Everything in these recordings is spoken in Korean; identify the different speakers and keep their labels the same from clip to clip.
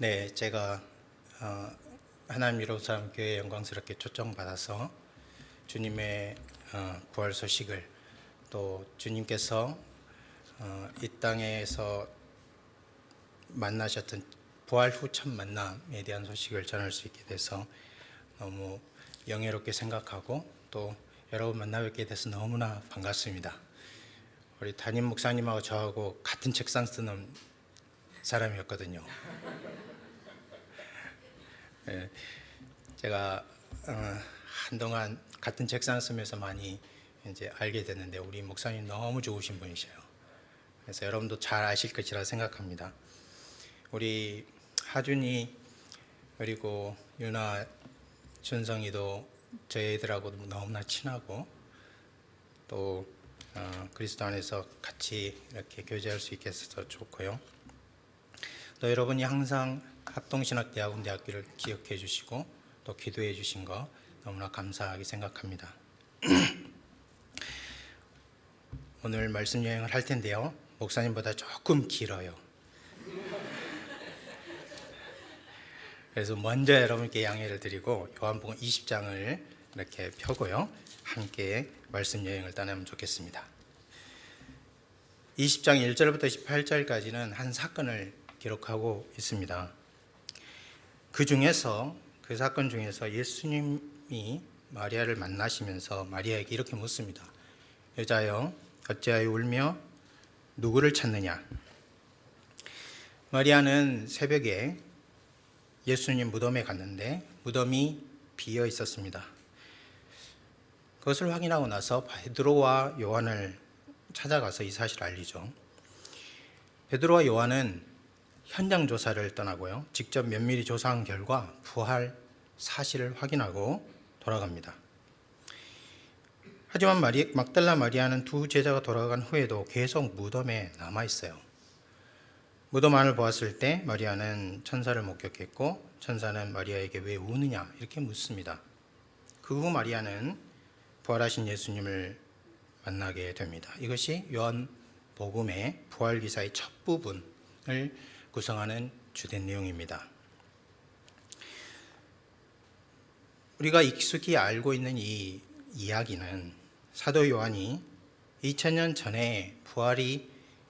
Speaker 1: 네, 제가 하나님 이로삼 교회 영광스럽게 초청받아서 주님의 부활 소식을 또 주님께서 이 땅에서 만나셨던 부활 후 첫 만남에 대한 소식을 전할 수 있게 돼서 너무 영예롭게 생각하고 또 여러분 만나 뵙게 돼서 너무나 반갑습니다. 우리 담임 목사님하고 저하고 같은 책상 쓰는 사람이었거든요. 제가 한동안 같은 책상 쓰면서 많이 이제 알게 됐는데 우리 목사님 너무 좋으신 분이셔요. 그래서 여러분도 잘 아실 것이라 생각합니다. 우리 하준이 그리고 유나, 준성이도 저희 애들하고 너무나 친하고 또 그리스도 안에서 같이 이렇게 교제할 수 있게 해서 좋고요. 또 여러분이 항상 합동신학대학원대학교를 기억해 주시고 또 기도해 주신 거 너무나 감사하게 생각합니다. 오늘 말씀 여행을 할 텐데요. 목사님보다 조금 길어요. 그래서 먼저 여러분께 양해를 드리고 요한복음 20장을 이렇게 펴고요. 함께 말씀 여행을 떠나면 좋겠습니다. 20장 1절부터 18절까지는 한 사건을 기록하고 있습니다. 그 사건 중에서 예수님이 마리아를 만나시면서 마리아에게 이렇게 묻습니다. 여자여, 어찌하여 울며 누구를 찾느냐? 마리아는 새벽에 예수님 무덤에 갔는데 무덤이 비어 있었습니다. 그것을 확인하고 나서 베드로와 요한을 찾아가서 이 사실을 알리죠. 베드로와 요한은 현장 조사를 떠나고요. 직접 면밀히 조사한 결과 부활 사실을 확인하고 돌아갑니다. 하지만 막달라 마리아는 두 제자가 돌아간 후에도 계속 무덤에 남아 있어요. 무덤 안을 보았을 때 마리아는 천사를 목격했고 천사는 마리아에게 왜 우느냐 이렇게 묻습니다. 그 후 마리아는 부활하신 예수님을 만나게 됩니다. 이것이 요한복음의 부활 기사의 첫 부분을 구성하는 주된 내용입니다. 우리가 익숙히 알고 있는 이 이야기는 사도 요한이 2000년 전에 부활이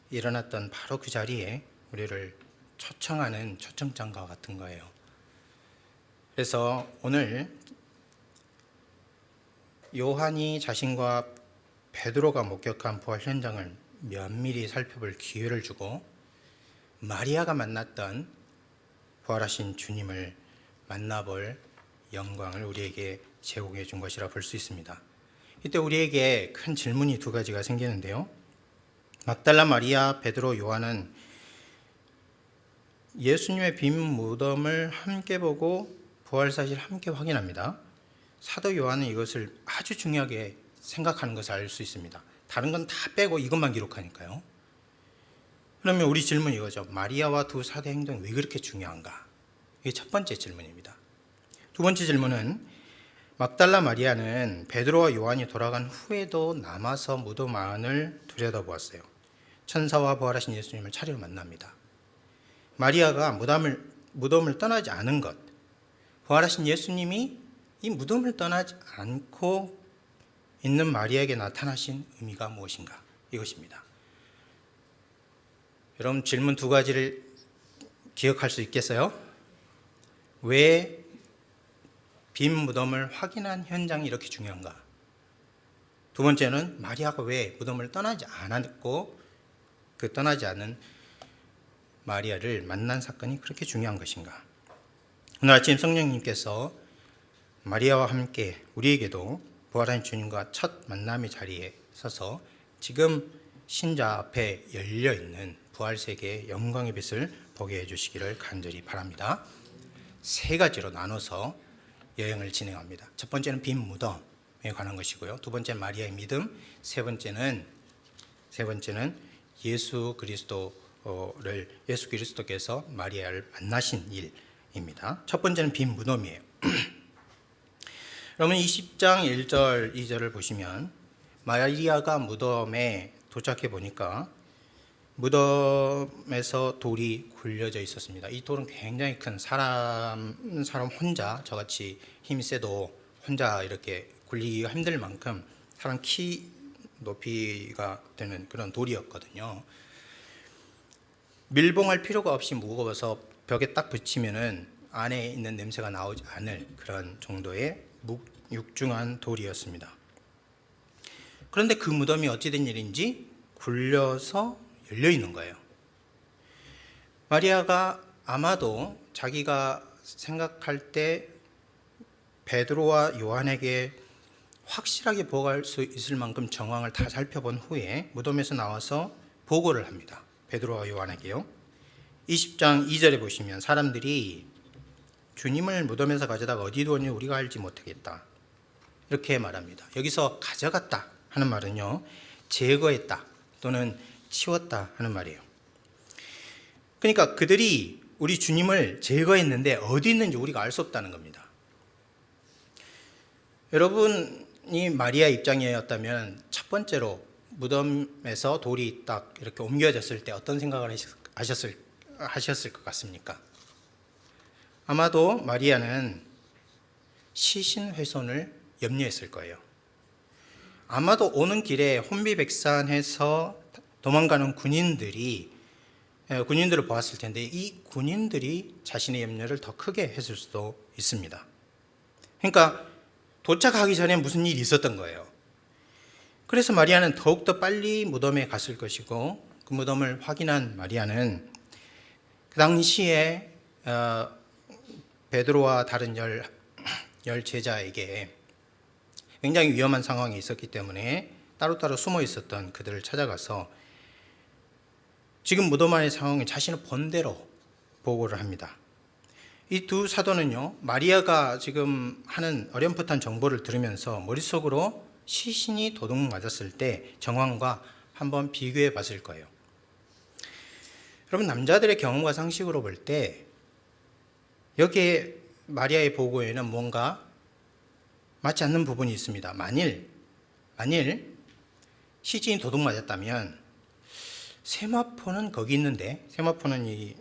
Speaker 1: 일어났던 바로 그 자리에 우리를 초청하는 초청장과 같은 거예요. 그래서 오늘 요한이 자신과 베드로가 목격한 부활 현장을 면밀히 살펴볼 기회를 주고 마리아가 만났던 부활하신 주님을 만나볼 영광을 우리에게 제공해 준 것이라 볼 수 있습니다. 이때 우리에게 큰 질문이 두 가지가 생기는데요. 막달라 마리아, 베드로, 요한은 예수님의 빈 무덤을 함께 보고 부활 사실을 함께 확인합니다. 사도 요한은 이것을 아주 중요하게 생각하는 것을 알 수 있습니다. 다른 건 다 빼고 이것만 기록하니까요. 그러면 우리 질문이 이거죠. 마리아와 두 사도의 행동이 왜 그렇게 중요한가? 이게 첫 번째 질문입니다. 두 번째 질문은 막달라 마리아는 베드로와 요한이 돌아간 후에도 남아서 무덤 안을 들여다보았어요. 천사와 부활하신 예수님을 차례로 만납니다. 마리아가 무덤을 떠나지 않은 것, 부활하신 예수님이 이 무덤을 떠나지 않고 있는 마리아에게 나타나신 의미가 무엇인가? 이것입니다. 여러분 질문 두 가지를 기억할 수 있겠어요? 왜 빈 무덤을 확인한 현장이 이렇게 중요한가? 두 번째는 마리아가 왜 무덤을 떠나지 않았고 그 떠나지 않은 마리아를 만난 사건이 그렇게 중요한 것인가? 오늘 아침 성령님께서 마리아와 함께 우리에게도 부활한 주님과 첫 만남의 자리에 서서 지금 신자 앞에 열려있는 부활세계의 영광의 빛을 보게 해주시기를 간절히 바랍니다. 세 가지로 나눠서 여행을 진행합니다. 첫 번째는 빈 무덤에 관한 것이고요. 두 번째는 마리아의 믿음, 세 번째는 예수 그리스도께서 마리아를 만나신 일입니다. 첫 번째는 빈 무덤이에요. 여러분 20장 1절 2절을 보시면 마리아가 무덤에 도착해 보니까 무덤에서 돌이 굴려져 있었습니다. 이 돌은 굉장히 큰 사람 혼자 저같이 힘이 세도 혼자 이렇게 굴리기가 힘들 만큼 사람 키 높이가 되는 그런 돌이었거든요. 밀봉할 필요가 없이 무거워서 벽에 딱 붙이면은 안에 있는 냄새가 나오지 않을 그런 정도의 육중한 돌이었습니다. 그런데 그 무덤이 어찌된 일인지 굴려서 열려 있는 거예요. 마리아가 아마도 자기가 생각할 때 베드로와 요한에게 확실하게 보고할 수 있을 만큼 정황을 다 살펴본 후에 무덤에서 나와서 보고를 합니다. 베드로와 요한에게요. 20장 2절에 보시면 사람들이 주님을 무덤에서 가져다가 어디 두었니 우리가 알지 못하겠다 이렇게 말합니다. 여기서 가져갔다 하는 말은요, 제거했다 또는 치웠다 하는 말이에요. 그러니까 그들이 우리 주님을 제거했는데 어디 있는지 우리가 알 수 없다는 겁니다. 여러분이 마리아 입장이었다면 첫 번째로 무덤에서 돌이 딱 이렇게 옮겨졌을 때 어떤 생각을 하셨을 것 같습니까? 아마도 마리아는 시신 훼손을 염려했을 거예요. 아마도 오는 길에 혼비백산해서 도망가는 군인들을 보았을 텐데 이 군인들이 자신의 염려를 더 크게 했을 수도 있습니다. 그러니까 도착하기 전에 무슨 일이 있었던 거예요. 그래서 마리아는 더욱더 빨리 무덤에 갔을 것이고 그 무덤을 확인한 마리아는 그 당시에 베드로와 다른 열 제자에게 굉장히 위험한 상황이 있었기 때문에 따로따로 숨어 있었던 그들을 찾아가서 지금 무덤 안의 상황을 자신의 본대로 보고를 합니다. 이 두 사도는요, 마리아가 지금 하는 어렴풋한 정보를 들으면서 머릿속으로 시신이 도둑 맞았을 때 정황과 한번 비교해 봤을 거예요. 여러분, 남자들의 경험과 상식으로 볼 때 여기에 마리아의 보고에는 뭔가 맞지 않는 부분이 있습니다. 만일 시신이 도둑 맞았다면 세마포는 거기 있는데, 세마포는 이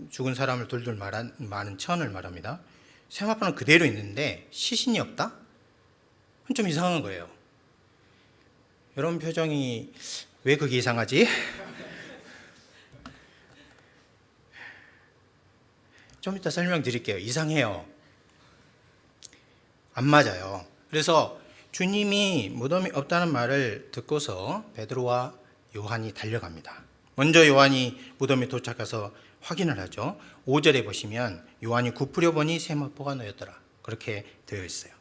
Speaker 1: 죽은 사람을 둘둘 많은 천을 말합니다. 세마포는 그대로 있는데 시신이 없다? 좀 이상한 거예요. 여러분 표정이 왜 그게 이상하지? 좀 이따 설명드릴게요. 이상해요. 안 맞아요. 그래서 주님이 무덤이 없다는 말을 듣고서 베드로와 요한이 달려갑니다. 먼저 요한이 무덤에 도착해서 확인을 하죠. 5절에 보시면 요한이 굽으려 보니 세마포가 놓였더라. 그렇게 되어 있어요.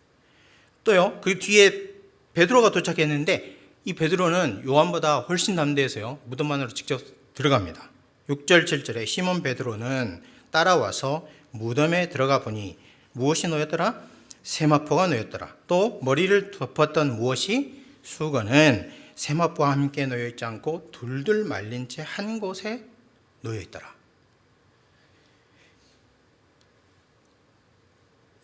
Speaker 1: 또요, 그 뒤에 베드로가 도착했는데 이 베드로는 요한보다 훨씬 담대해서요, 무덤 안으로 직접 들어갑니다. 6절 7절에 시몬 베드로는 따라와서 무덤에 들어가 보니 무엇이 놓였더라? 세마포가 놓였더라. 또 머리를 덮었던 무엇이? 수건은 세마포와 함께 놓여 있지 않고 둘둘 말린 채 한 곳에 놓여 있더라.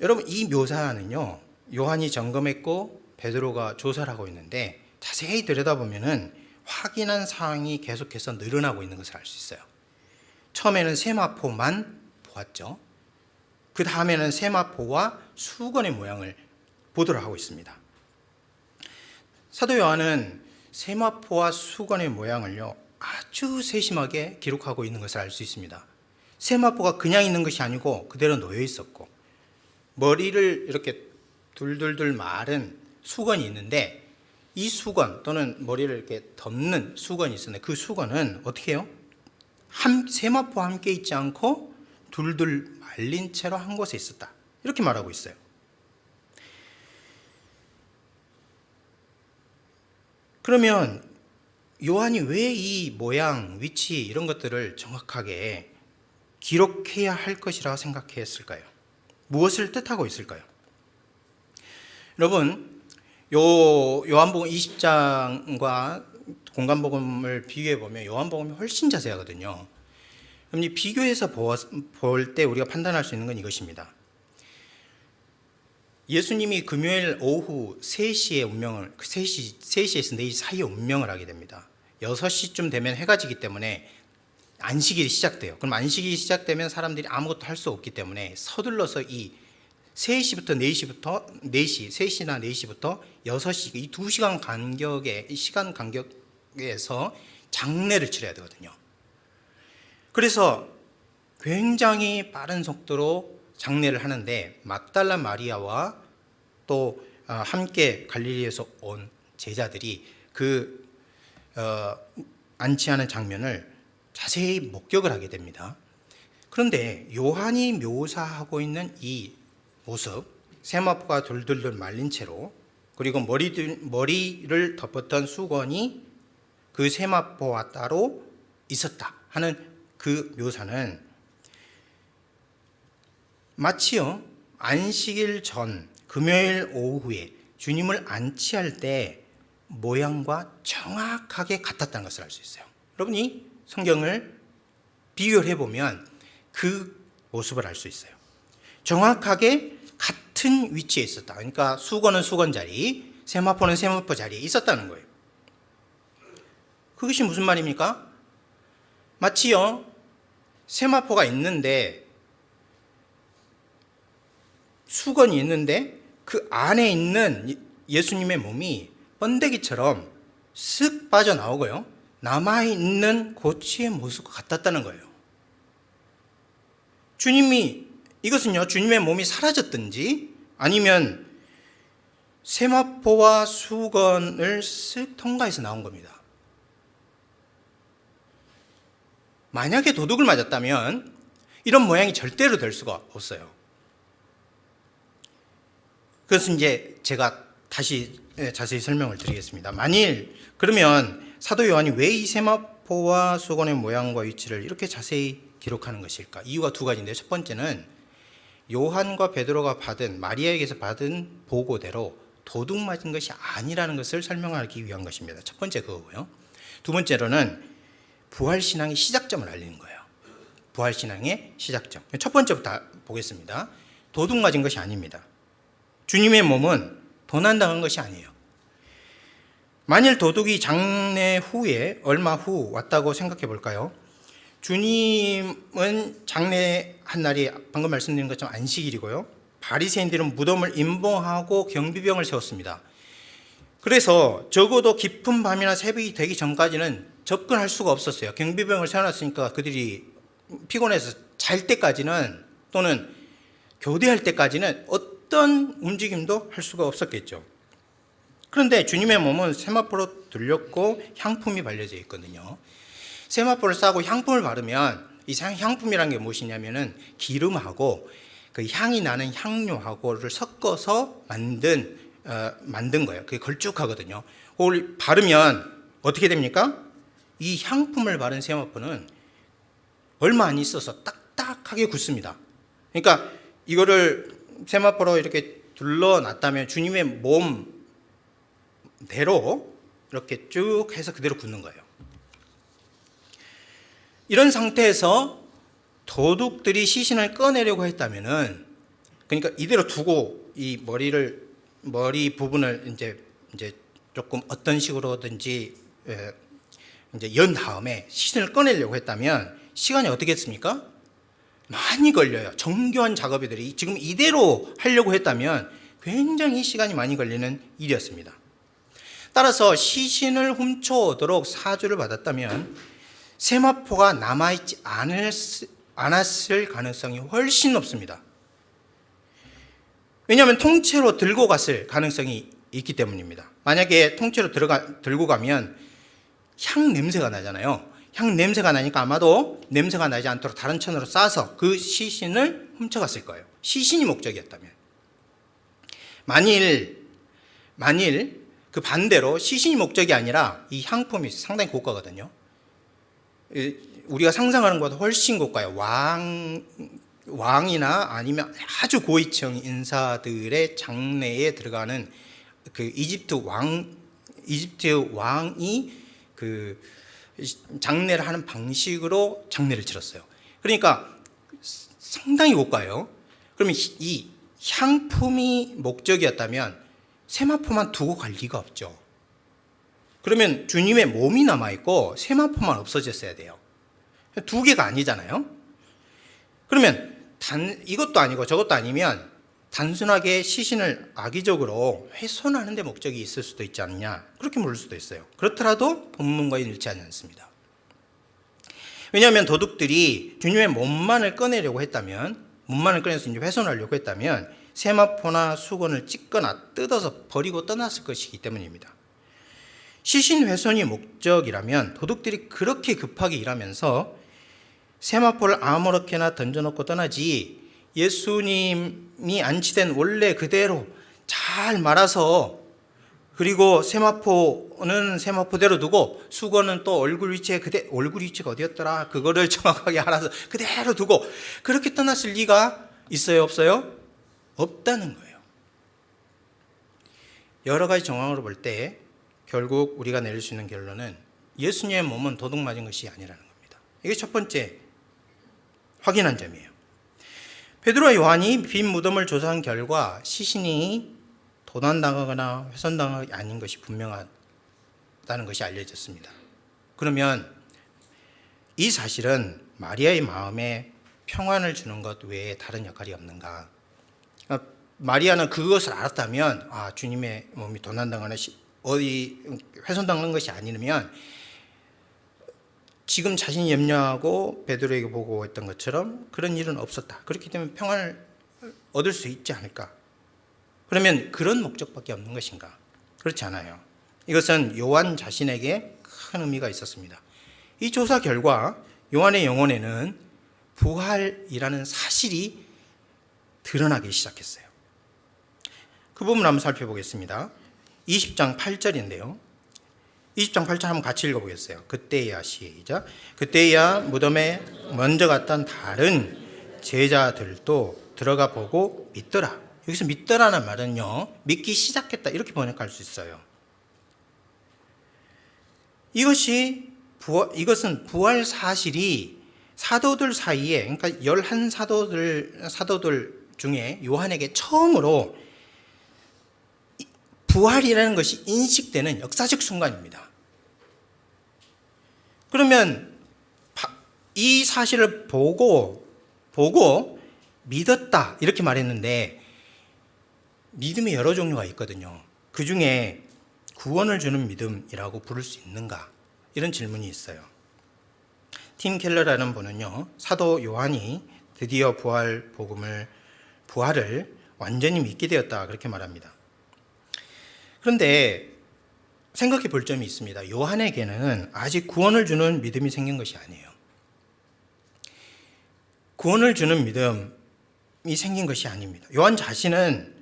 Speaker 1: 여러분, 이 묘사는요, 요한이 점검했고 베드로가 조사를 하고 있는데 자세히 들여다보면은 확인한 사항이 계속해서 늘어나고 있는 것을 알 수 있어요. 처음에는 세마포만 보았죠. 그 다음에는 세마포와 수건의 모양을 보도록 하고 있습니다. 사도 요한은 세마포와 수건의 모양을요, 아주 세심하게 기록하고 있는 것을 알 수 있습니다. 세마포가 그냥 있는 것이 아니고 그대로 놓여 있었고, 머리를 이렇게 둘둘둘 마른 수건이 있는데 이 수건 또는 머리를 이렇게 덮는 수건이 있었는데 그 수건은 어떻게 해요? 세마포와 함께 있지 않고 둘둘 말린 채로 한 곳에 있었다. 이렇게 말하고 있어요. 그러면 요한이 왜 이 모양, 위치 이런 것들을 정확하게 기록해야 할 것이라고 생각했을까요? 무엇을 뜻하고 있을까요? 여러분, 요한복음 20장과 공간복음을 비교해 보면 요한복음이 훨씬 자세하거든요. 그럼 이 비교해서 볼 때 우리가 판단할 수 있는 건 이것입니다. 예수님이 금요일 오후 3시에 운명을, 3시에서 4시 사이에 운명을 하게 됩니다. 6시쯤 되면 해가 지기 때문에 안식일이 시작돼요. 그럼 안식일이 시작되면 사람들이 아무것도 할 수 없기 때문에 서둘러서 이 3시부터 4시, 3시나 4시부터 6시, 이 2시간 간격의 시간 간격에서 장례를 치러야 되거든요. 그래서 굉장히 빠른 속도로 장례를 하는데 막달라 마리아와 또 함께 갈릴리에서 온 제자들이 그 안치하는 장면을 자세히 목격을 하게 됩니다. 그런데 요한이 묘사하고 있는 이 모습, 세마포가 돌돌돌 말린 채로 그리고 머리를 덮었던 수건이 그 세마포와 따로 있었다 하는 그 묘사는 마치요 안식일 전 금요일 오후에 주님을 안치할 때 모양과 정확하게 같았다는 것을 알 수 있어요. 여러분이 성경을 비교를 해보면 그 모습을 알 수 있어요. 정확하게 같은 위치에 있었다. 그러니까 수건은 수건 자리, 세마포는 세마포 자리에 있었다는 거예요. 그것이 무슨 말입니까? 마치요 세마포가 있는데 수건이 있는데 그 안에 있는 예수님의 몸이 번데기처럼 쓱 빠져나오고요. 남아있는 고치의 모습과 같았다는 거예요. 이것은요, 주님의 몸이 사라졌든지 아니면 세마포와 수건을 쓱 통과해서 나온 겁니다. 만약에 도둑을 맞았다면 이런 모양이 절대로 될 수가 없어요. 그것은 이제 제가 다시 자세히 설명을 드리겠습니다. 만일 그러면 사도 요한이 왜 이 세마포와 수건의 모양과 위치를 이렇게 자세히 기록하는 것일까? 이유가 두 가지인데요. 첫 번째는 요한과 베드로가 마리아에게서 받은 보고대로 도둑 맞은 것이 아니라는 것을 설명하기 위한 것입니다. 첫 번째 그거고요. 두 번째로는 부활신앙의 시작점을 알리는 거예요. 부활신앙의 시작점. 첫 번째부터 보겠습니다. 도둑 맞은 것이 아닙니다. 주님의 몸은 도난당한 것이 아니에요. 만일 도둑이 장례 후에 얼마 후 왔다고 생각해 볼까요? 주님은 장례한 날이 방금 말씀드린 것처럼 안식일이고요. 바리새인들은 무덤을 임봉하고 경비병을 세웠습니다. 그래서 적어도 깊은 밤이나 새벽이 되기 전까지는 접근할 수가 없었어요. 경비병을 세워놨으니까 그들이 피곤해서 잘 때까지는 또는 교대할 때까지는 어떤 움직임도 할 수가 없었겠죠. 그런데 주님의 몸은 세마포로 둘렸고 향품이 발려져 있거든요. 세마포를 싸고 향품을 바르면 이 향품이라는 게 무엇이냐면은 기름하고 그 향이 나는 향료하고를 섞어서 만든 거예요. 그게 걸쭉하거든요. 그걸 바르면 어떻게 됩니까? 이 향품을 바른 세마포는 얼마 안 있어서 딱딱하게 굳습니다. 그러니까 이거를 세마포로 이렇게 둘러놨다면 주님의 몸대로 이렇게 쭉 해서 그대로 굳는 거예요. 이런 상태에서 도둑들이 시신을 꺼내려고 했다면은, 그러니까 이대로 두고 이 머리 부분을 이제 조금 어떤 식으로든지 이제 연 다음에 시신을 꺼내려고 했다면 시간이 어떻게 했습니까? 많이 걸려요. 정교한 작업들이 지금 이대로 하려고 했다면 굉장히 시간이 많이 걸리는 일이었습니다. 따라서 시신을 훔쳐오도록 사주를 받았다면 세마포가 남아있지 않았을 가능성이 훨씬 높습니다. 왜냐하면 통째로 들고 갔을 가능성이 있기 때문입니다. 만약에 통째로 들고 가면 향 냄새가 나잖아요. 향 냄새가 나니까 아마도 냄새가 나지 않도록 다른 천으로 싸서 그 시신을 훔쳐갔을 거예요. 시신이 목적이었다면. 만일 그 반대로 시신이 목적이 아니라 이 향품이 상당히 고가거든요. 우리가 상상하는 것보다 훨씬 고가요. 왕이나 아니면 아주 고위층 인사들의 장례에 들어가는 그 이집트 왕이 그 장례를 하는 방식으로 장례를 치렀어요. 그러니까 상당히 고가요. 그러면 이 향품이 목적이었다면 세마포만 두고 갈 리가 없죠. 그러면 주님의 몸이 남아있고 세마포만 없어졌어야 돼요. 두 개가 아니잖아요. 그러면 이것도 아니고 저것도 아니면 단순하게 시신을 악의적으로 훼손하는 데 목적이 있을 수도 있지 않느냐, 그렇게 물을 수도 있어요. 그렇더라도 본문과 일치하지 않습니다. 왜냐하면 도둑들이 주님의 몸만을 꺼내려고 했다면, 몸만을 꺼내서 이제 훼손하려고 했다면 세마포나 수건을 찢거나 뜯어서 버리고 떠났을 것이기 때문입니다. 시신 훼손이 목적이라면 도둑들이 그렇게 급하게 일하면서 세마포를 아무렇게나 던져놓고 떠나지, 예수님이 안치된 원래 그대로 잘 말아서, 그리고 세마포는 세마포대로 두고 수건은 또 얼굴 위치가 어디였더라, 그거를 정확하게 알아서 그대로 두고 그렇게 떠났을 리가 있어요, 없어요? 없다는 거예요. 여러 가지 정황으로 볼 때 결국 우리가 내릴 수 있는 결론은 예수님의 몸은 도둑 맞은 것이 아니라는 겁니다. 이게 첫 번째 확인한 점이에요. 베드로와 요한이 빈 무덤을 조사한 결과 시신이 도난당하거나 훼손당한 것이 아닌 것이 분명하다는 것이 알려졌습니다. 그러면 이 사실은 마리아의 마음에 평안을 주는 것 외에 다른 역할이 없는가? 마리아는 그것을 알았다면, 주님의 몸이 도난당하거나 어디 훼손당한 것이 아니면 지금 자신이 염려하고 베드로에게 보고했던 것처럼 그런 일은 없었다. 그렇기 때문에 평안을 얻을 수 있지 않을까? 그러면 그런 목적밖에 없는 것인가? 그렇지 않아요. 이것은 요한 자신에게 큰 의미가 있었습니다. 이 조사 결과 요한의 영혼에는 부활이라는 사실이 드러나기 시작했어요. 그 부분을 한번 살펴보겠습니다. 20장 8절인데요. 20장 8절 한번 같이 읽어보겠어요. 그때야, 시작. 그때야 무덤에 먼저 갔던 다른 제자들도 들어가 보고 믿더라. 여기서 믿더라는 말은요, 믿기 시작했다, 이렇게 번역할 수 있어요. 이것은 부활 사실이 사도들 사이에, 그러니까 11사도들 중에 요한에게 처음으로 부활이라는 것이 인식되는 역사적 순간입니다. 그러면 이 사실을 보고 믿었다, 이렇게 말했는데 믿음이 여러 종류가 있거든요. 그 중에 구원을 주는 믿음이라고 부를 수 있는가? 이런 질문이 있어요. 팀 켈러라는 분은요, 사도 요한이 드디어 부활을 완전히 믿게 되었다, 그렇게 말합니다. 그런데 생각해 볼 점이 있습니다. 요한에게는 아직 구원을 주는 믿음이 생긴 것이 아니에요. 구원을 주는 믿음이 생긴 것이 아닙니다. 요한 자신은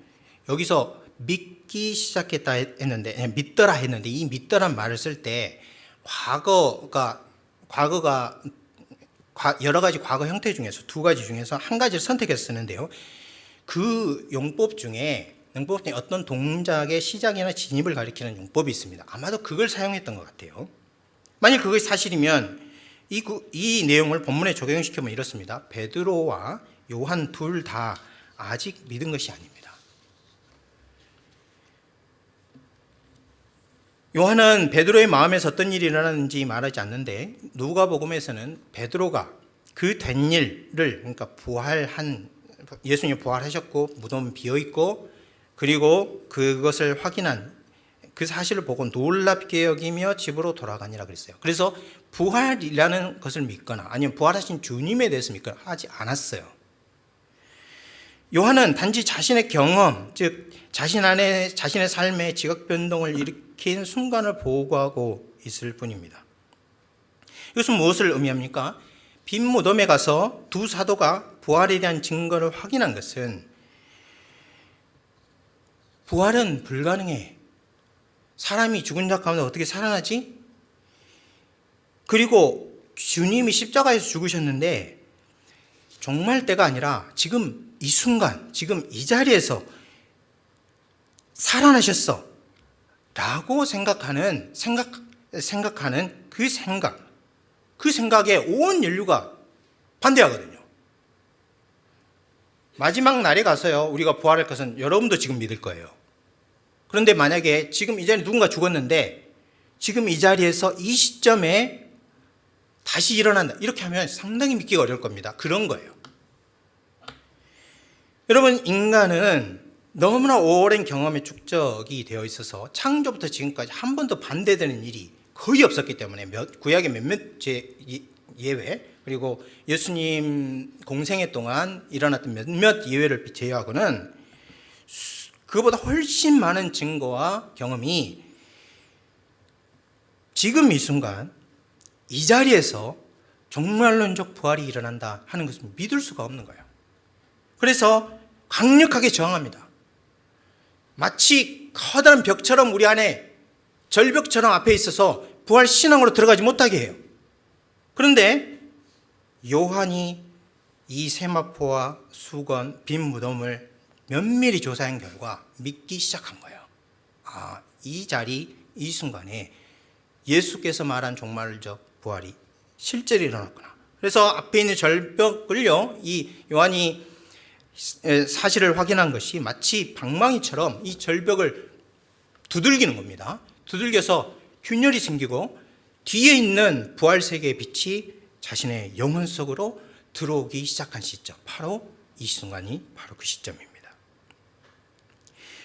Speaker 1: 여기서 믿기 시작했다 했는데, 믿더라 했는데, 이 믿더란 말을 쓸 때 과거가 여러 가지 과거 형태 중에서 두 가지 중에서 한 가지를 선택해서 쓰는데요. 그 용법 중에 어떤 동작의 시작이나 진입을 가리키는 용법이 있습니다. 아마도 그걸 사용했던 것 같아요. 만약 그것이 사실이면 이 내용을 본문에 적용시키면 이렇습니다. 베드로와 요한 둘 다 아직 믿은 것이 아닙니다. 요한은 베드로의 마음에서 어떤 일이 일어났는지 말하지 않는데, 누가복음에서는 베드로가 그 된 일을, 그러니까 예수님이 부활하셨고 무덤은 비어있고, 그리고 그것을 확인한 그 사실을 보고 놀랍게 여기며 집으로 돌아가니라 그랬어요. 그래서 부활이라는 것을 믿거나 아니면 부활하신 주님에 대해서 믿거나 하지 않았어요. 요한은 단지 자신의 경험, 즉 자신의 삶에 지각 변동을 일으킨 순간을 보고하고 있을 뿐입니다. 이것은 무엇을 의미합니까? 빈 무덤에 가서 두 사도가 부활에 대한 증거를 확인한 것은, 부활은 불가능해. 사람이 죽은 자 가운데 어떻게 살아나지? 그리고 주님이 십자가에서 죽으셨는데 종말 때가 아니라 지금 이 순간, 지금 이 자리에서 살아나셨어 라고 생각하는 그 생각에 온 인류가 반대하거든요. 마지막 날에 가서요, 우리가 부활할 것은 여러분도 지금 믿을 거예요. 그런데 만약에 지금 이 자리에 누군가 죽었는데 지금 이 자리에서 이 시점에 다시 일어난다. 이렇게 하면 상당히 믿기가 어려울 겁니다. 그런 거예요. 여러분, 인간은 너무나 오랜 경험의 축적이 되어 있어서 창조부터 지금까지 한 번도 반대되는 일이 거의 없었기 때문에 구약의 몇몇 예외, 그리고 예수님 공생애 동안 일어났던 몇몇 예외를 제외하고는 그보다 훨씬 많은 증거와 경험이 지금 이 순간 이 자리에서 종말론적 부활이 일어난다 하는 것은 믿을 수가 없는 거예요. 그래서 강력하게 저항합니다. 마치 커다란 벽처럼 우리 안에 절벽처럼 앞에 있어서 부활 신앙으로 들어가지 못하게 해요. 그런데 요한이 이 세마포와 수건, 빈 무덤을 면밀히 조사한 결과 믿기 시작한 거예요. 아, 이 자리, 이 순간에 예수께서 말한 종말적 부활이 실제로 일어났구나. 그래서 앞에 있는 절벽을요, 이 요한이 사실을 확인한 것이 마치 방망이처럼 이 절벽을 두들기는 겁니다. 두들겨서 균열이 생기고 뒤에 있는 부활 세계의 빛이 자신의 영혼 속으로 들어오기 시작한 시점, 바로 이 순간이 바로 그 시점입니다.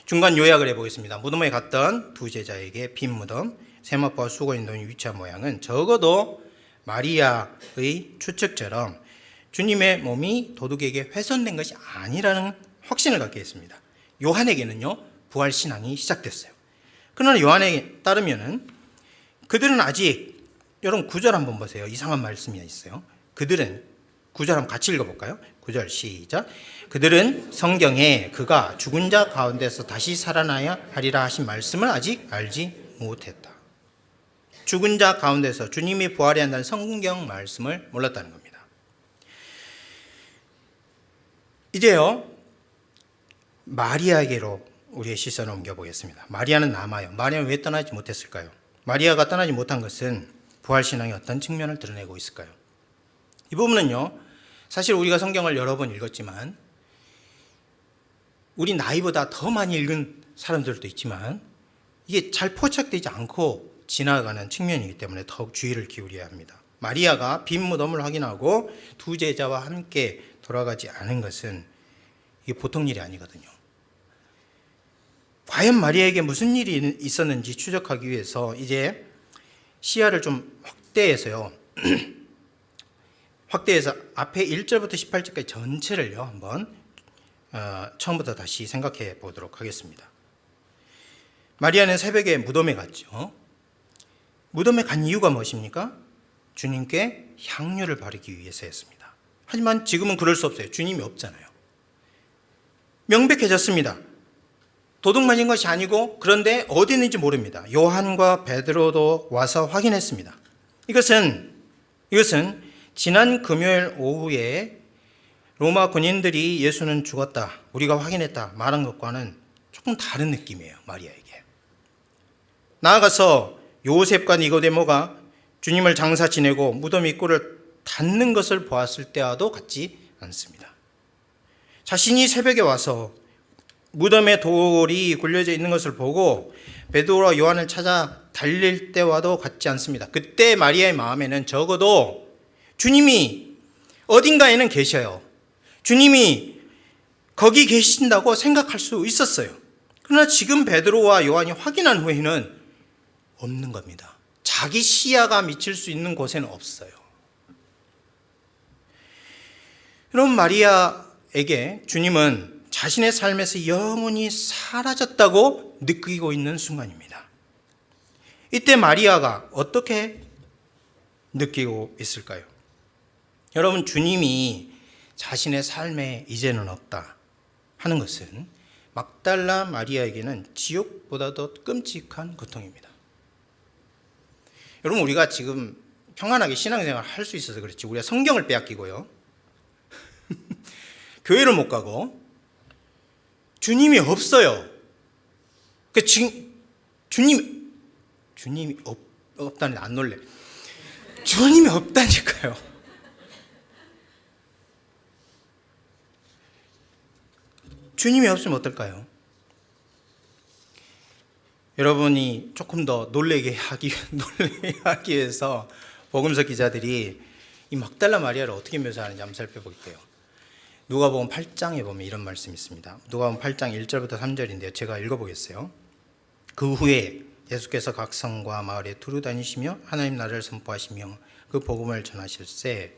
Speaker 1: 중간 요약을 해보겠습니다. 무덤에 갔던 두 제자에게 빈 무덤, 세마포와 수건이 놓인 위치한 모양은 적어도 마리아의 추측처럼 주님의 몸이 도둑에게 훼손된 것이 아니라는 확신을 갖게 했습니다. 요한에게는요, 부활 신앙이 시작됐어요. 그러나 요한에 따르면은 그들은 아직, 여러분 9절 한번 보세요. 이상한 말씀이 있어요. 그들은, 9절 한번 같이 읽어볼까요? 9절 시작. 그들은 성경에 그가 죽은 자 가운데서 다시 살아나야 하리라 하신 말씀을 아직 알지 못했다. 죽은 자 가운데서 주님이 부활해야 한다는 성경 말씀을 몰랐다는 겁니다. 이제요, 마리아에게로 우리의 시선을 옮겨보겠습니다. 마리아는 남아요. 마리아는 왜 떠나지 못했을까요? 마리아가 떠나지 못한 것은 부활신앙의 어떤 측면을 드러내고 있을까요? 이 부분은요, 사실 우리가 성경을 여러 번 읽었지만 우리 나이보다 더 많이 읽은 사람들도 있지만 이게 잘 포착되지 않고 지나가는 측면이기 때문에 더욱 주의를 기울여야 합니다. 마리아가 빈 무덤을 확인하고 두 제자와 함께 돌아가지 않은 것은 이게 보통 일이 아니거든요. 과연 마리아에게 무슨 일이 있었는지 추적하기 위해서 이제 시야를 좀 확대해서요. 확대해서 앞에 1절부터 18절까지 전체를요, 한번 처음부터 다시 생각해 보도록 하겠습니다. 마리아는 새벽에 무덤에 갔죠. 무덤에 간 이유가 무엇입니까? 주님께 향유를 바르기 위해서였습니다. 하지만 지금은 그럴 수 없어요. 주님이 없잖아요. 명백해졌습니다. 도둑 맞은 것이 아니고, 그런데 어디 있는지 모릅니다. 요한과 베드로도 와서 확인했습니다. 이것은 지난 금요일 오후에 로마 군인들이 예수는 죽었다, 우리가 확인했다 말한 것과는 조금 다른 느낌이에요. 마리아에게. 나아가서 요셉과 니고데모가 주님을 장사 지내고 무덤 입구를 닫는 것을 보았을 때와도 같지 않습니다. 자신이 새벽에 와서 무덤에 돌이 굴려져 있는 것을 보고 베드로와 요한을 찾아 달릴 때와도 같지 않습니다. 그때 마리아의 마음에는 적어도 주님이 어딘가에는 계셔요. 주님이 거기 계신다고 생각할 수 있었어요. 그러나 지금 베드로와 요한이 확인한 후에는 없는 겁니다. 자기 시야가 미칠 수 있는 곳에는 없어요. 여러분, 마리아에게 주님은 자신의 삶에서 영원히 사라졌다고 느끼고 있는 순간입니다. 이때 마리아가 어떻게 느끼고 있을까요? 여러분, 주님이 자신의 삶에 이제는 없다 하는 것은 막달라 마리아에게는 지옥보다도 끔찍한 고통입니다. 여러분, 우리가 지금 평안하게 신앙생활 할 수 있어서 그렇지, 우리가 성경을 빼앗기고요, 교회를 못 가고, 주님이 없어요. 그 주님이 없다니 안 놀래. 주님이 없다니까요. 주님이 없으면 어떨까요? 여러분이 조금 더 놀래게 하기 위해서 복음서 기자들이 이 막달라 마리아를 어떻게 묘사하는지 한번 살펴볼게요. 누가복음 8장에 보면 이런 말씀이 있습니다. 누가복음 8장 1절부터 3절인데요. 제가 읽어보겠어요. 그 후에 예수께서 각 성과 마을에 두루 다니시며 하나님 나라를 선포하시며 그 복음을 전하실세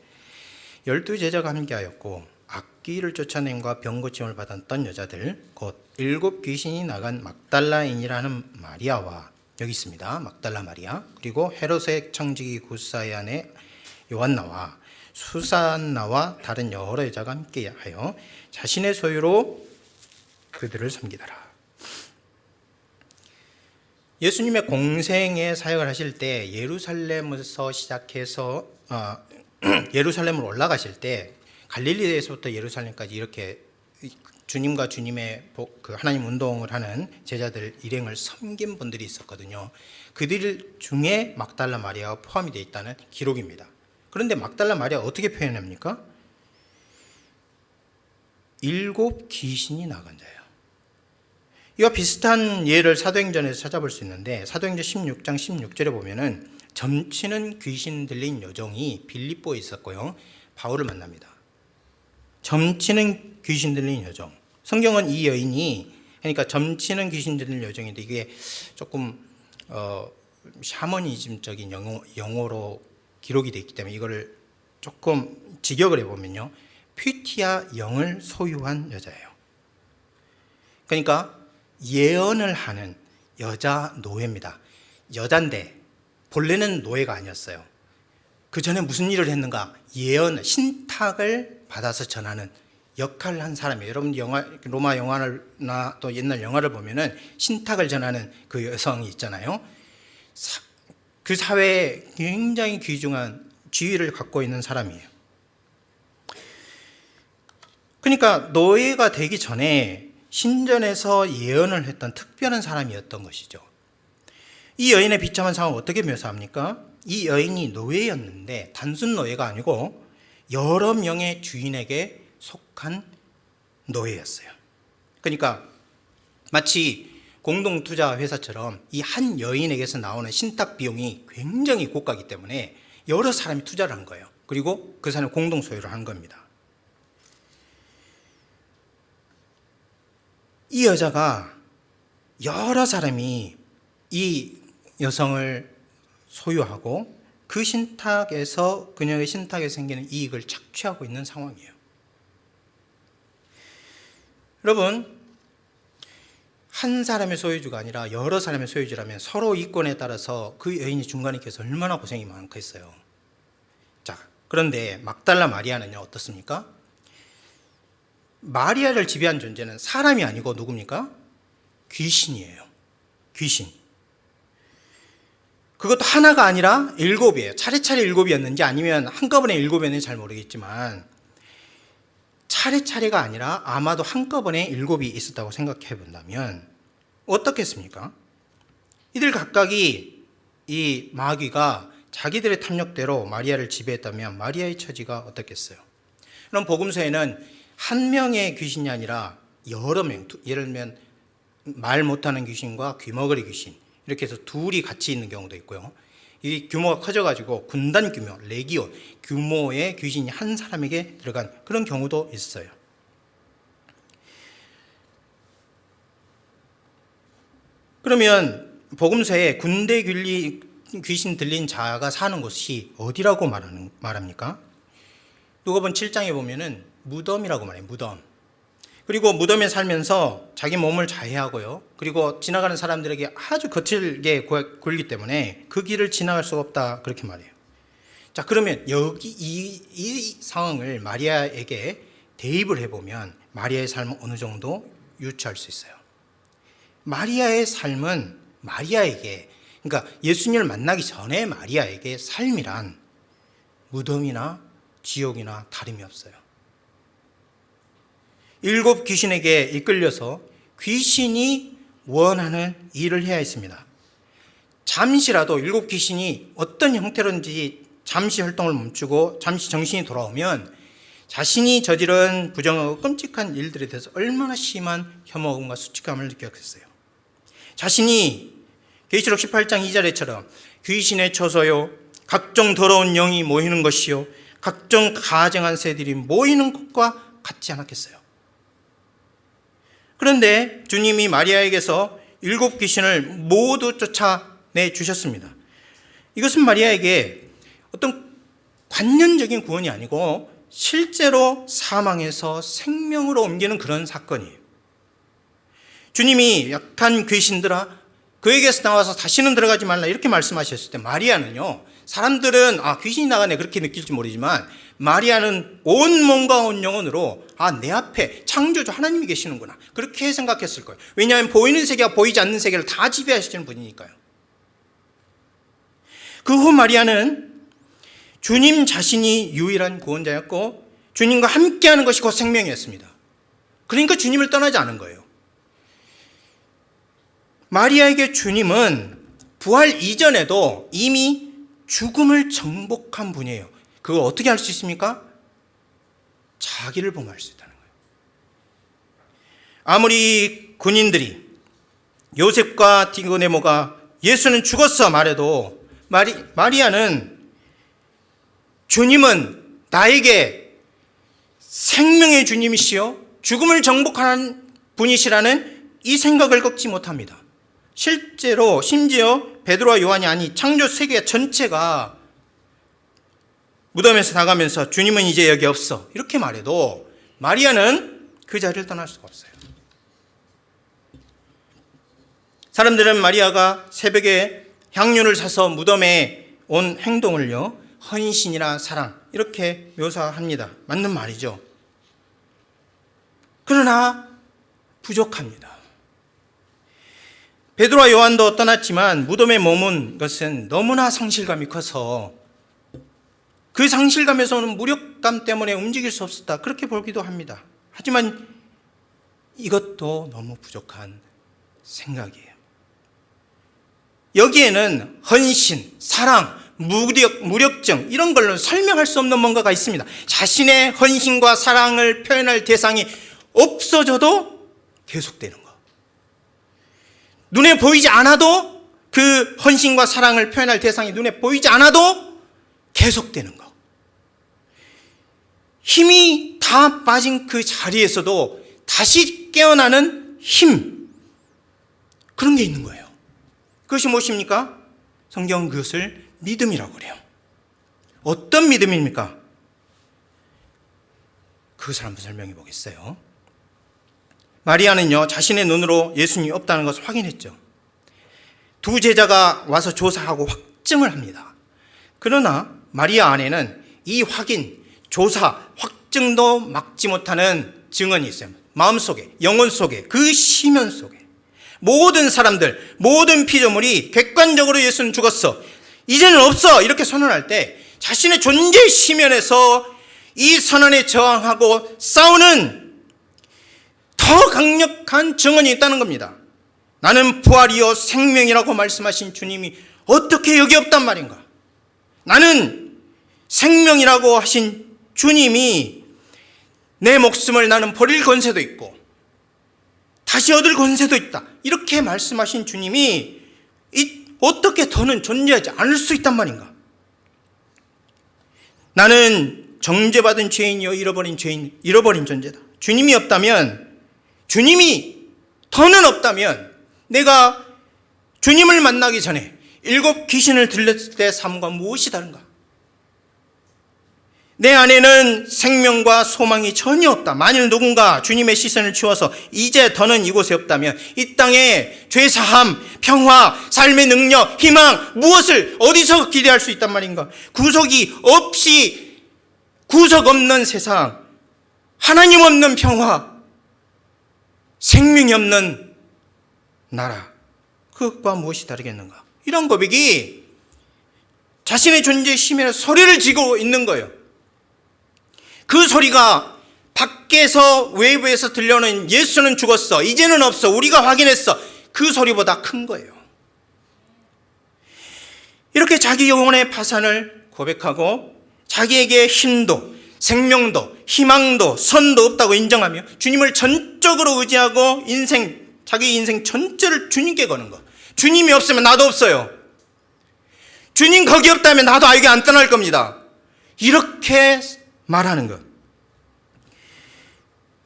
Speaker 1: 12제자가 함께하였고 악귀를 쫓아냄과 병고침을 받았던 여자들 곧 7 귀신이 나간 막달라인이라는 마리아와 여기 있습니다. 막달라 마리아 그리고 헤롯의 청지기 구사의 아내 요한나와 수산나와 다른 여러 여자가 함께하여 자신의 소유로 그들을 섬기더라. 예수님의 공생의 사역을 하실 때 예루살렘에서 시작해서 예루살렘으로 올라가실 때 갈릴리에서부터 예루살렘까지 이렇게 주님과 주님의 그 하나님 운동을 하는 제자들 일행을 섬긴 분들이 있었거든요. 그들 중에 막달라 마리아가 포함이 되어 있다는 기록입니다. 그런데 막달라 마리아가 어떻게 표현합니까? 7 귀신이 나간 자예요. 이와 비슷한 예를 사도행전에서 찾아볼 수 있는데 사도행전 16장 16절에 보면은 점치는 귀신 들린 여종이 빌립보에 있었고요. 바울을 만납니다. 점치는 귀신 들린 여종. 성경은 이 여인이 그러니까 점치는 귀신 들린 여종인데 이게 조금 샤머니즘적인 영어로 기록이 되어 있기 때문에 이거를 조금 직역을 해보면요. 퓨티아 영을 소유한 여자예요. 그러니까 예언을 하는 여자 노예입니다. 여잔데 본래는 노예가 아니었어요. 그 전에 무슨 일을 했는가? 예언, 신탁을 받아서 전하는 역할을 한 사람이에요. 여러분 로마 영화나 또 옛날 영화를 보면은 신탁을 전하는 그 여성이 있잖아요. 그 사회에 굉장히 귀중한 지위를 갖고 있는 사람이에요. 그러니까 노예가 되기 전에 신전에서 예언을 했던 특별한 사람이었던 것이죠. 이 여인의 비참한 상황을 어떻게 묘사합니까? 이 여인이 노예였는데 단순 노예가 아니고 여러 명의 주인에게 속한 노예였어요. 그러니까 마치 공동투자 회사처럼 이 한 여인에게서 나오는 신탁 비용이 굉장히 고가이기 때문에 여러 사람이 투자를 한 거예요. 그리고 그 사람이 공동 소유를 한 겁니다. 이 여자가 여러 사람이 이 여성을 소유하고 그 신탁에서 그녀의 신탁에 생기는 이익을 착취하고 있는 상황이에요. 여러분, 한 사람의 소유주가 아니라 여러 사람의 소유주라면 서로 이권에 따라서 그 여인이 중간에 껴서 얼마나 고생이 많겠어요. 자, 그런데 막달라 마리아는요, 어떻습니까? 마리아를 지배한 존재는 사람이 아니고 누굽니까? 귀신이에요. 귀신. 그것도 하나가 아니라 7이에요. 차례차례 7이었는지 아니면 한꺼번에 7이었는지 잘 모르겠지만 차례차례가 아니라 아마도 한꺼번에 7이 있었다고 생각해 본다면 어떻겠습니까? 이들 각각이 이 마귀가 자기들의 탐욕대로 마리아를 지배했다면 마리아의 처지가 어떻겠어요? 그럼 복음서에는 한 명의 귀신이 아니라 여러 명, 예를 들면 말 못하는 귀신과 귀머거리 귀신 이렇게 해서 둘이 같이 있는 경우도 있고요. 이 규모가 커져가지고 군단 규모, 레기온 규모의 귀신이 한 사람에게 들어간 그런 경우도 있어요. 그러면 복음서에 군대 귀신 들린 자가 사는 곳이 어디라고 말합니까? 누가복음 7장에 보면은 무덤이라고 말해요. 무덤. 그리고 무덤에 살면서 자기 몸을 자해하고요. 그리고 지나가는 사람들에게 아주 거칠게 굴기 때문에 그 길을 지나갈 수가 없다. 그렇게 말해요. 자, 그러면 여기 이 상황을 마리아에게 대입을 해보면 마리아의 삶은 어느 정도 유추할 수 있어요. 마리아의 삶은 마리아에게, 그러니까 예수님을 만나기 전에 마리아에게 삶이란 무덤이나 지옥이나 다름이 없어요. 7 귀신에게 이끌려서 귀신이 원하는 일을 해야 했습니다. 잠시라도 7 귀신이 어떤 형태로든지 잠시 활동을 멈추고 잠시 정신이 돌아오면 자신이 저지른 부정하고 끔찍한 일들에 대해서 얼마나 심한 혐오감과 수치감을 느꼈겠어요. 자신이 계시록 18장 2절에처럼 귀신의 처소요 각종 더러운 영이 모이는 것이요 각종 가증한 새들이 모이는 것과 같지 않았겠어요? 그런데 주님이 마리아에게서 7 귀신을 모두 쫓아내 주셨습니다. 이것은 마리아에게 어떤 관념적인 구원이 아니고 실제로 사망에서 생명으로 옮기는 그런 사건이에요. 주님이 약한 귀신들아 그에게서 나와서 다시는 들어가지 말라 이렇게 말씀하셨을 때 마리아는요, 사람들은 귀신이 나가네 그렇게 느낄지 모르지만 마리아는 온 몸과 온 영혼으로 내 앞에 창조주 하나님이 계시는구나 그렇게 생각했을 거예요. 왜냐하면 보이는 세계와 보이지 않는 세계를 다 지배하시는 분이니까요. 그 후 마리아는 주님 자신이 유일한 구원자였고 주님과 함께하는 것이 곧 생명이었습니다. 그러니까 주님을 떠나지 않은 거예요. 마리아에게 주님은 부활 이전에도 이미 죽음을 정복한 분이에요. 그걸 어떻게 알 수 있습니까? 자기를 보면 알 수 있다는 거예요. 아무리 군인들이 요셉과 니고데모가 예수는 죽었어 말해도 마리아는 주님은 나에게 생명의 주님이시여 죽음을 정복하는 분이시라는 이 생각을 꺾지 못합니다. 심지어 베드로와 요한이 아니 창조 세계 전체가 무덤에서 나가면서 주님은 이제 여기 없어 이렇게 말해도 마리아는 그 자리를 떠날 수가 없어요. 사람들은 마리아가 새벽에 향유를 사서 무덤에 온 행동을요 헌신이나 사랑 이렇게 묘사합니다. 맞는 말이죠. 그러나 부족합니다. 베드로와 요한도 떠났지만 무덤에 머문 것은 너무나 상실감이 커서 그 상실감에서 오는 무력감 때문에 움직일 수 없었다 그렇게 보기도 합니다. 하지만 이것도 너무 부족한 생각이에요. 여기에는 헌신, 사랑, 무력증 이런 걸로 설명할 수 없는 뭔가가 있습니다. 자신의 헌신과 사랑을 표현할 대상이 없어져도 계속되는 거. 눈에 보이지 않아도 그 헌신과 사랑을 표현할 대상이 눈에 보이지 않아도 계속되는 거. 힘이 다 빠진 그 자리에서도 다시 깨어나는 힘, 그런 게 있는 거예요. 그것이 무엇입니까? 성경은 그것을 믿음이라고 그래요. 어떤 믿음입니까? 그것을 한번 설명해 보겠어요. 마리아는요 자신의 눈으로 예수님이 없다는 것을 확인했죠. 2 제자가 와서 조사하고 확증을 합니다. 그러나 마리아 안에는 이 확인, 조사, 확증도 막지 못하는 증언이 있어요. 마음속에, 영혼 속에, 그 심연 속에 모든 사람들, 모든 피조물이 객관적으로 예수는 죽었어, 이제는 없어 이렇게 선언할 때 자신의 존재 심연에서 이 선언에 저항하고 싸우는 더 강력한 증언이 있다는 겁니다. 나는 부활이요 생명이라고 말씀하신 주님이 어떻게 여기 없단 말인가? 나는 생명이라고 하신 주님이 내 목숨을 나는 버릴 권세도 있고 다시 얻을 권세도 있다 이렇게 말씀하신 주님이 어떻게 더는 존재하지 않을 수 있단 말인가? 나는 정죄받은 죄인이요 잃어버린 존재다. 주님이 없다면, 주님이 더는 없다면 내가 주님을 만나기 전에 7 귀신을 들렸을 때 삶과 무엇이 다른가? 내 안에는 생명과 소망이 전혀 없다. 만일 누군가 주님의 시선을 치워서 이제 더는 이곳에 없다면 이 땅에 죄사함, 평화, 삶의 능력, 희망 무엇을 어디서 기대할 수 있단 말인가? 구속 없는 세상, 하나님 없는 평화, 생명이 없는 나라, 그것과 무엇이 다르겠는가? 이런 고백이 자신의 존재의 심연에 소리를 지고 있는 거예요. 그 소리가 밖에서 외부에서 들려오는 예수는 죽었어, 이제는 없어, 우리가 확인했어, 그 소리보다 큰 거예요. 이렇게 자기 영혼의 파산을 고백하고 자기에게 힘도 생명도 희망도 선도 없다고 인정하며 주님을 전적으로 의지하고 자기 인생 전체를 주님께 거는 거. 주님이 없으면 나도 없어요. 주님 거기 없다면 나도 여기 안 떠날 겁니다. 이렇게 말하는 것.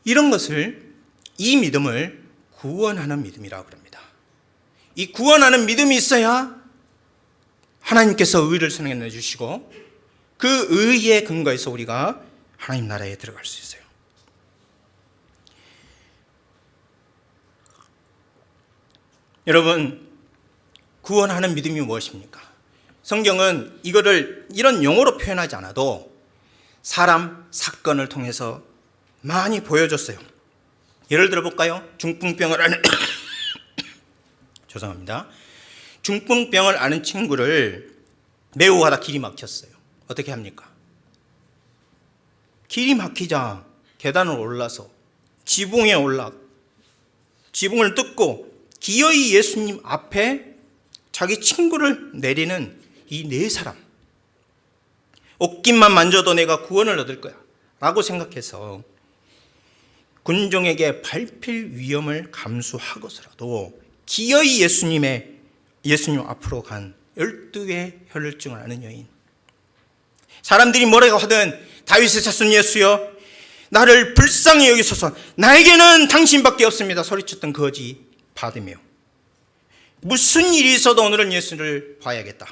Speaker 1: 이런 것을, 이 믿음을 구원하는 믿음이라고 합니다. 이 구원하는 믿음이 있어야 하나님께서 의를 선행해 주시고 그 의의 근거에서 우리가 하나님 나라에 들어갈 수 있어요. 여러분, 구원하는 믿음이 무엇입니까? 성경은 이런 용어로 표현하지 않아도 사람, 사건을 통해서 많이 보여줬어요. 예를 들어 볼까요? 중풍병을 앓는 죄송합니다. 중풍병을 앓는 친구를 매우 가다 길이 막혔어요. 어떻게 합니까? 길이 막히자 계단을 올라서 지붕을 뜯고 기어이 예수님 앞에 자기 친구를 내리는 이 네 사람. 옷깃만 만져도 내가 구원을 얻을 거야 라고 생각해서 군종에게 밟힐 위험을 감수하고서라도 기어이 예수님 앞으로 간 12의 혈루증을 앓는 여인. 사람들이 뭐라고 하든 다윗의 자손 예수여 나를 불쌍히 여기소서 나에게는 당신밖에 없습니다 소리쳤던 거지 받으며 무슨 일이 있어도 오늘은 예수를 봐야겠다.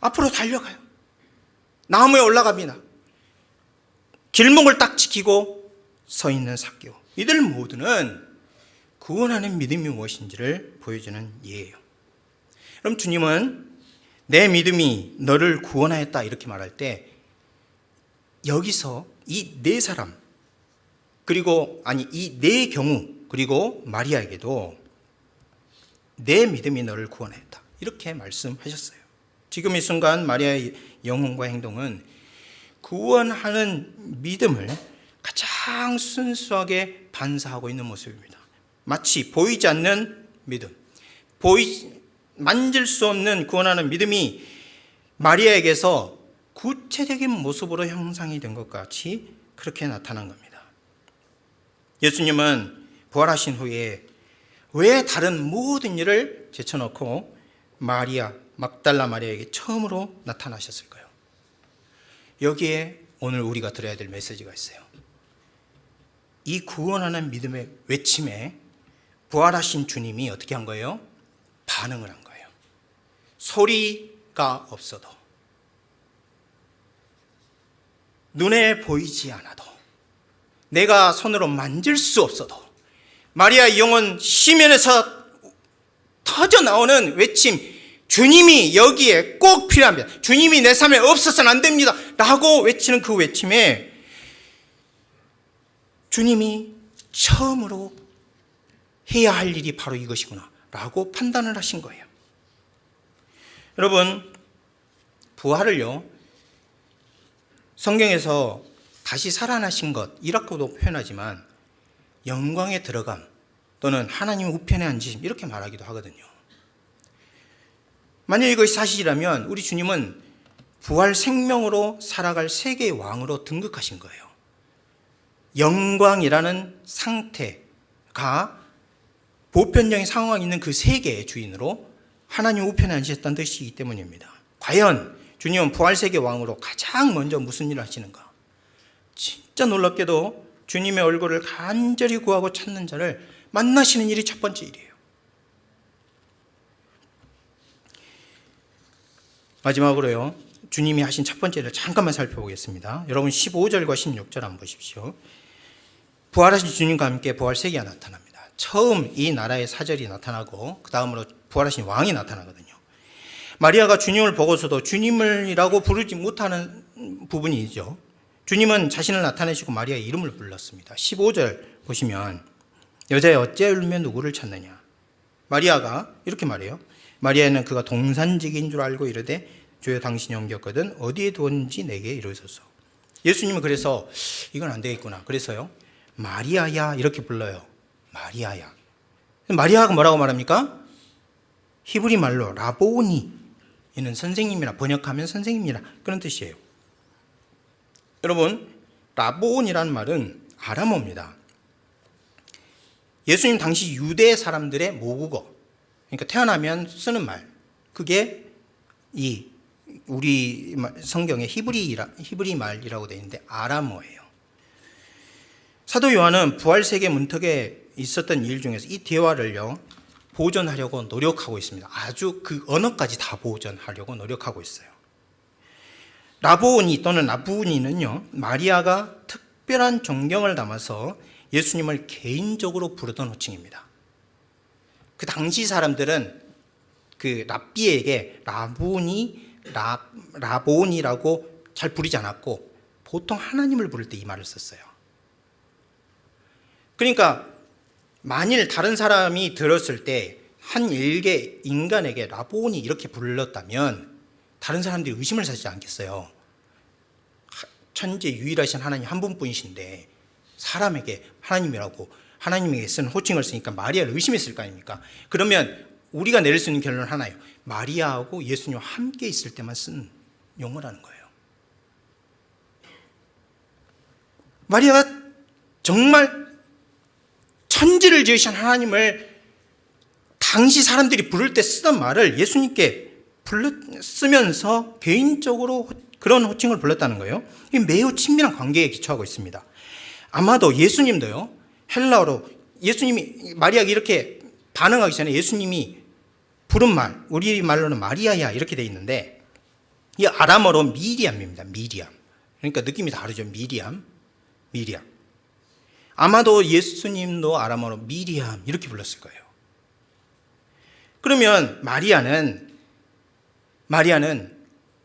Speaker 1: 앞으로 달려가요. 나무에 올라갑니다. 길목을 딱 지키고 서 있는 삭개오. 이들 모두는 구원하는 믿음이 무엇인지를 보여주는 예예요. 그럼 주님은 내 믿음이 너를 구원하였다 이렇게 말할 때 여기서 이 네 사람 이 네 경우 그리고 마리아에게도 내 믿음이 너를 구원하였다 이렇게 말씀하셨어요. 지금 이 순간 마리아의 영혼과 행동은 구원하는 믿음을 가장 순수하게 반사하고 있는 모습입니다. 마치 보이지 않는 믿음, 만질 수 없는 구원하는 믿음이 마리아에게서 구체적인 모습으로 형상이 된 것 같이 그렇게 나타난 겁니다. 예수님은 부활하신 후에 왜 다른 모든 일을 제쳐놓고 막달라 마리아에게 처음으로 나타나셨을까요? 여기에 오늘 우리가 들어야 될 메시지가 있어요. 이 구원하는 믿음의 외침에 부활하신 주님이 어떻게 한 거예요? 반응을 한 거예요. 소리가 없어도 눈에 보이지 않아도 내가 손으로 만질 수 없어도 마리아의 영혼 시면에서 터져 나오는 외침, 주님이 여기에 꼭 필요합니다. 주님이 내 삶에 없어서는 안 됩니다 라고 외치는 그 외침에 주님이 처음으로 해야 할 일이 바로 이것이구나 라고 판단을 하신 거예요. 여러분, 부활을요 성경에서 다시 살아나신 것 이라고도 표현하지만 영광에 들어감 또는 하나님 우편에 앉으심 이렇게 말하기도 하거든요. 만약 이것이 사실이라면 우리 주님은 부활 생명으로 살아갈 세계의 왕으로 등극하신 거예요. 영광이라는 상태가 보편적인 상황이 있는 그 세계의 주인으로 하나님 우편에 앉으셨다는 뜻이기 때문입니다. 과연 주님은 부활 세계 왕으로 가장 먼저 무슨 일을 하시는가? 진짜 놀랍게도 주님의 얼굴을 간절히 구하고 찾는 자를 만나시는 일이 첫 번째 일이에요. 마지막으로요, 주님이 하신 첫 번째 일을 잠깐만 살펴보겠습니다. 여러분 15절과 16절 한번 보십시오. 부활하신 주님과 함께 부활 세계가 나타납니다. 처음 이 나라의 사절이 나타나고 그 다음으로 부활하신 왕이 나타나거든요. 마리아가 주님을 보고서도 주님이라고 부르지 못하는 부분이죠. 주님은 자신을 나타내시고 마리아의 이름을 불렀습니다. 15절 보시면 여자여 어찌 울며 누구를 찾느냐. 마리아가 이렇게 말해요. 마리아는 그가 동산직인 줄 알고 이르되 주여 당신이 옮겼거든 어디에 두었는지 내게 이르소서. 예수님은 그래서 이건 안 되겠구나. 그래서요 마리아야 이렇게 불러요. 마리아야. 마리아가 뭐라고 말합니까? 히브리 말로 라보니, 이는 선생님이라, 번역하면 선생님이라 그런 뜻이에요. 여러분, 라보니라는 말은 아람어입니다. 예수님 당시 유대 사람들의 모국어, 그러니까 태어나면 쓰는 말, 그게 이 우리 성경에 히브리 말이라고 되어 있는데 아람어예요. 사도 요한은 부활 세계 문턱에 있었던 일 중에서 이 대화를요 보존하려고 노력하고 있습니다. 아주 그 언어까지 다 보존하려고 노력하고 있어요. 라보니 또는 라부니는요 마리아가 특별한 존경을 담아서 예수님을 개인적으로 부르던 호칭입니다. 그 당시 사람들은 그 랍비에게 라보니라고 잘 부르지 않았고 보통 하나님을 부를 때 이 말을 썼어요. 그러니까 만일 다른 사람이 들었을 때 한 일개 인간에게 라보니 이렇게 불렀다면 다른 사람들이 의심을 사지 않겠어요. 천재 유일하신 하나님 한 분뿐이신데 사람에게 하나님에게 쓴 호칭을 쓰니까 마리아를 의심했을 거 아닙니까? 그러면 우리가 내릴 수 있는 결론은 하나예요. 마리아하고 예수님과 함께 있을 때만 쓴 용어라는 거예요. 마리아가 정말 천지를 지으신 하나님을 당시 사람들이 부를 때 쓰던 말을 예수님께 쓰면서 개인적으로 그런 호칭을 불렀다는 거예요. 이 매우 친밀한 관계에 기초하고 있습니다. 아마도 예수님도요, 헬라어로 예수님이 마리아가 이렇게 반응하기 전에 예수님이 부른 말, 우리 말로는 마리아야 이렇게 돼 있는데 이 아람어로 미리암입니다. 미리암. 그러니까 느낌이 다르죠. 미리암. 아마도 예수님도 아람어로 미리암 이렇게 불렀을 거예요. 그러면 마리아는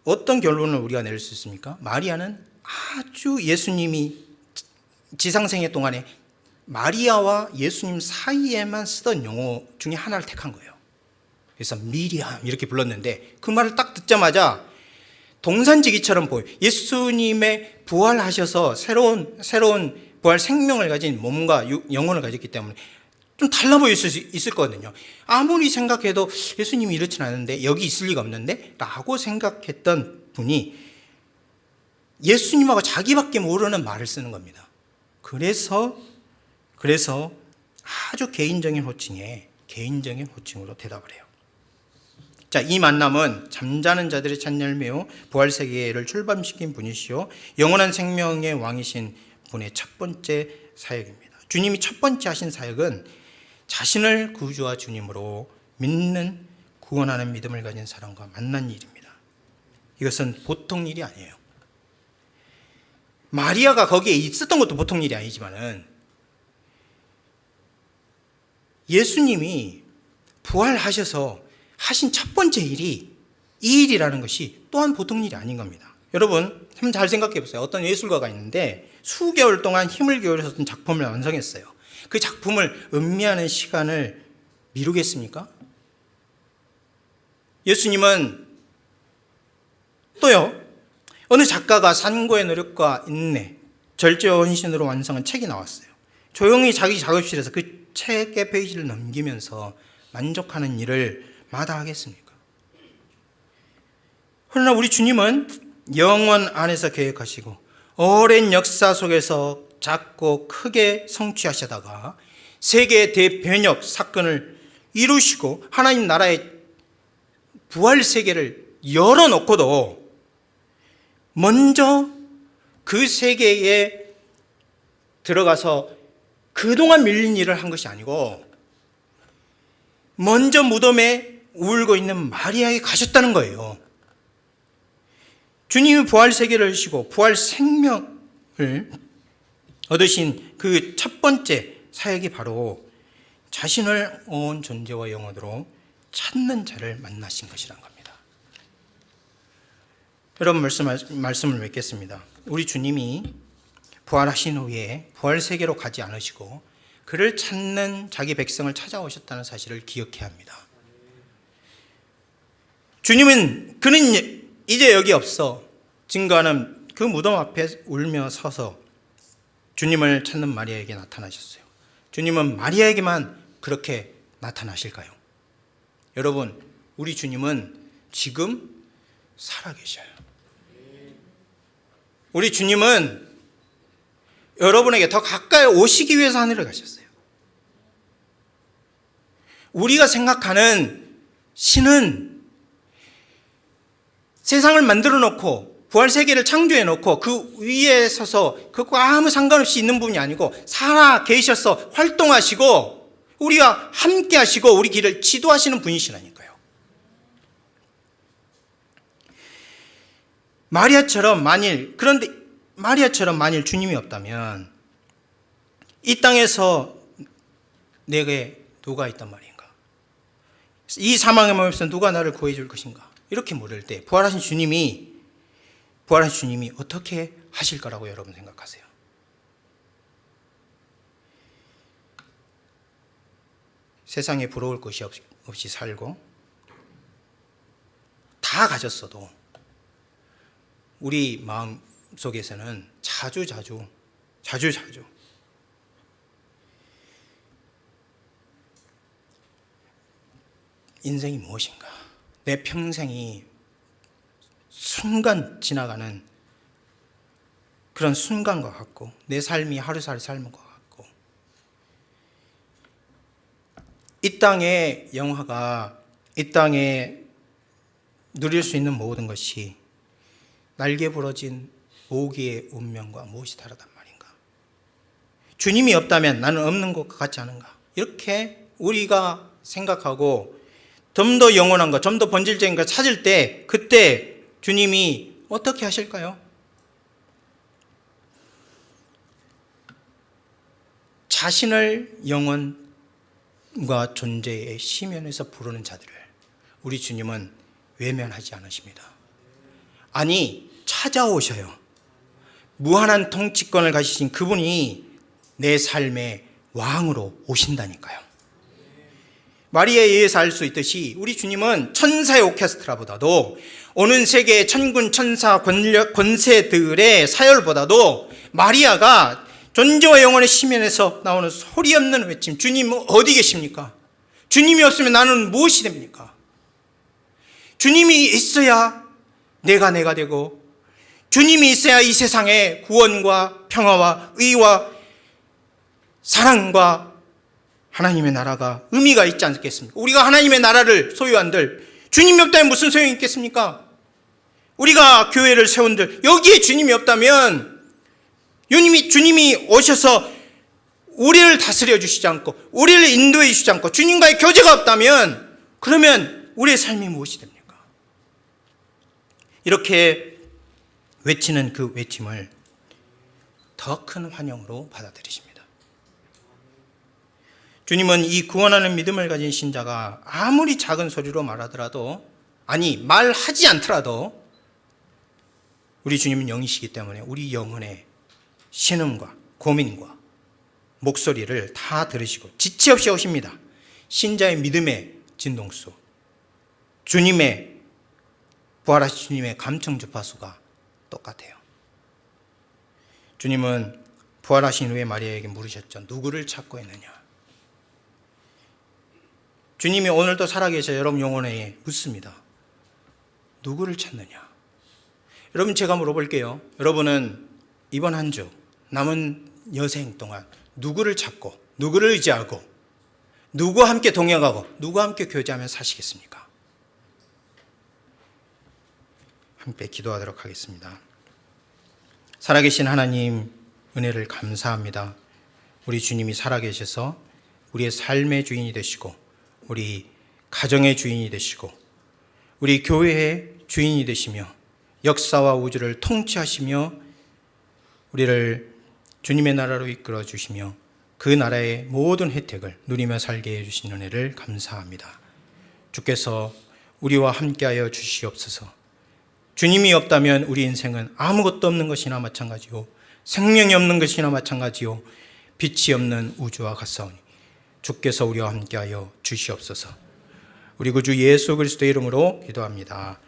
Speaker 1: 어떤 결론을 우리가 내릴 수 있습니까? 마리아는 아주 예수님이 지상생애 동안에 마리아와 예수님 사이에만 쓰던 용어 중에 하나를 택한 거예요. 그래서 미리암 이렇게 불렀는데 그 말을 딱 듣자마자 동산지기처럼 보여요. 예수님의 부활하셔서 새로운 부활 생명을 가진 몸과 영혼을 가졌기 때문에 좀 달라 보일 수 있을 거거든요. 아무리 생각해도 예수님이 이렇진 않은데 여기 있을 리가 없는데 라고 생각했던 분이 예수님하고 자기밖에 모르는 말을 쓰는 겁니다. 그래서 아주 개인적인 호칭으로 대답을 해요. 자, 이 만남은 잠자는 자들의 찬 열매요 부활 세계를 출범시킨 분이시요 영원한 생명의 왕이신 분의 첫 번째 사역입니다. 주님이 첫 번째 하신 사역은 자신을 구주와 주님으로 믿는 구원하는 믿음을 가진 사람과 만난 일입니다. 이것은 보통 일이 아니에요. 마리아가 거기에 있었던 것도 보통 일이 아니지만은 예수님이 부활하셔서 하신 첫 번째 일이 이 일이라는 것이 또한 보통 일이 아닌 겁니다. 여러분 한번 잘 생각해 보세요. 어떤 예술가가 있는데 수개월 동안 힘을 기울여서 어떤 작품을 완성했어요. 그 작품을 음미하는 시간을 미루겠습니까? 예수님은 또요, 어느 작가가 산고의 노력과 인내, 절제와 헌신으로 완성한 책이 나왔어요. 조용히 자기 작업실에서 그 책의 페이지를 넘기면서 만족하는 일을 마다하겠습니까? 그러나 우리 주님은 영원 안에서 계획하시고 오랜 역사 속에서 작고 크게 성취하시다가 세계 대변혁 사건을 이루시고 하나님 나라의 부활 세계를 열어놓고도 먼저 그 세계에 들어가서 그동안 밀린 일을 한 것이 아니고 먼저 무덤에 울고 있는 마리아에게 가셨다는 거예요. 주님이 부활 세계를 하시고 부활 생명을 얻으신 그 첫 번째 사역이 바로 자신을 온 존재와 영혼으로 찾는 자를 만나신 것이란 겁니다. 여러분 말씀을 맺겠습니다. 우리 주님이 부활하신 후에 부활 세계로 가지 않으시고 그를 찾는 자기 백성을 찾아오셨다는 사실을 기억해야 합니다. 그는 이제 여기 없어 증거하는 그 무덤 앞에 울며 서서 주님을 찾는 마리아에게 나타나셨어요. 주님은 마리아에게만 그렇게 나타나실까요? 여러분, 우리 주님은 지금 살아계셔요. 우리 주님은 여러분에게 더 가까이 오시기 위해서 하늘을 가셨어요. 우리가 생각하는 신은 세상을 만들어 놓고 부활 세계를 창조해 놓고 그 위에 서서 그것과 아무 상관없이 있는 분이 아니고 살아 계셔서 활동하시고 우리가 함께 하시고 우리 길을 지도하시는 분이시라니까요. 그런데 마리아처럼 만일 주님이 없다면 이 땅에서 내게 누가 있단 말인가? 이 사망의 몸에서 누가 나를 구해줄 것인가? 이렇게 물을 때 부활하신 주님이 어떻게 하실 거라고 여러분 생각하세요? 세상에 부러울 것이 없이 살고 다 가졌어도 우리 마음 속에서는 자주 인생이 무엇인가? 내 평생이 순간 지나가는 그런 순간과 같고 내 삶이 하루살이 삶과 같고 이 땅의 영화가 이 땅에 누릴 수 있는 모든 것이 날개 부러진 모기의 운명과 무엇이 다르단 말인가? 주님이 없다면 나는 없는 것 같지 않은가? 이렇게 우리가 생각하고 좀 더 영원한 것, 좀 더 본질적인 것 찾을 때 그때 주님이 어떻게 하실까요? 자신을 영혼과 존재의 심연에서 부르는 자들을 우리 주님은 외면하지 않으십니다. 아니, 찾아오셔요. 무한한 통치권을 가지신 그분이 내 삶의 왕으로 오신다니까요. 마리아에 의해서 알 수 있듯이 우리 주님은 천사의 오케스트라보다도 오는 세계의 천군 천사 권세들의 사열보다도 마리아가 존재와 영혼의 심연에서 나오는 소리 없는 외침, 주님 어디 계십니까? 주님이 없으면 나는 무엇이 됩니까? 주님이 있어야 내가 되고 주님이 있어야 이 세상에 구원과 평화와 의와 사랑과 하나님의 나라가 의미가 있지 않겠습니까? 우리가 하나님의 나라를 소유한들 주님이 없다면 무슨 소용이 있겠습니까? 우리가 교회를 세운들 여기에 주님이 없다면 주님이 오셔서 우리를 다스려 주시지 않고 우리를 인도해 주시지 않고 주님과의 교제가 없다면 그러면 우리의 삶이 무엇이 됩니까? 이렇게 외치는 그 외침을 더 큰 환영으로 받아들이십니다. 주님은 이 구원하는 믿음을 가진 신자가 아무리 작은 소리로 말하더라도 말하지 않더라도 우리 주님은 영이시기 때문에 우리 영혼의 신음과 고민과 목소리를 다 들으시고 지체 없이 오십니다. 신자의 믿음의 진동수, 주님의 부활하신 주님의 감청 주파수가 똑같아요. 주님은 부활하신 후에 마리아에게 물으셨죠. 누구를 찾고 있느냐? 주님이 오늘도 살아계셔 여러분 영혼에 묻습니다. 누구를 찾느냐? 여러분 제가 물어볼게요. 여러분은 이번 한 주 남은 여생 동안 누구를 찾고 누구를 의지하고 누구와 함께 동행하고 누구와 함께 교제하며 사시겠습니까? 함께 기도하도록 하겠습니다. 살아계신 하나님 은혜를 감사합니다. 우리 주님이 살아계셔서 우리의 삶의 주인이 되시고 우리 가정의 주인이 되시고 우리 교회의 주인이 되시며 역사와 우주를 통치하시며 우리를 주님의 나라로 이끌어 주시며 그 나라의 모든 혜택을 누리며 살게 해주신 은혜를 감사합니다. 주께서 우리와 함께하여 주시옵소서. 주님이 없다면 우리 인생은 아무것도 없는 것이나 마찬가지요 생명이 없는 것이나 마찬가지요 빛이 없는 우주와 같사오니 주께서 우리와 함께하여 주시옵소서. 우리 구주 예수 그리스도의 이름으로 기도합니다.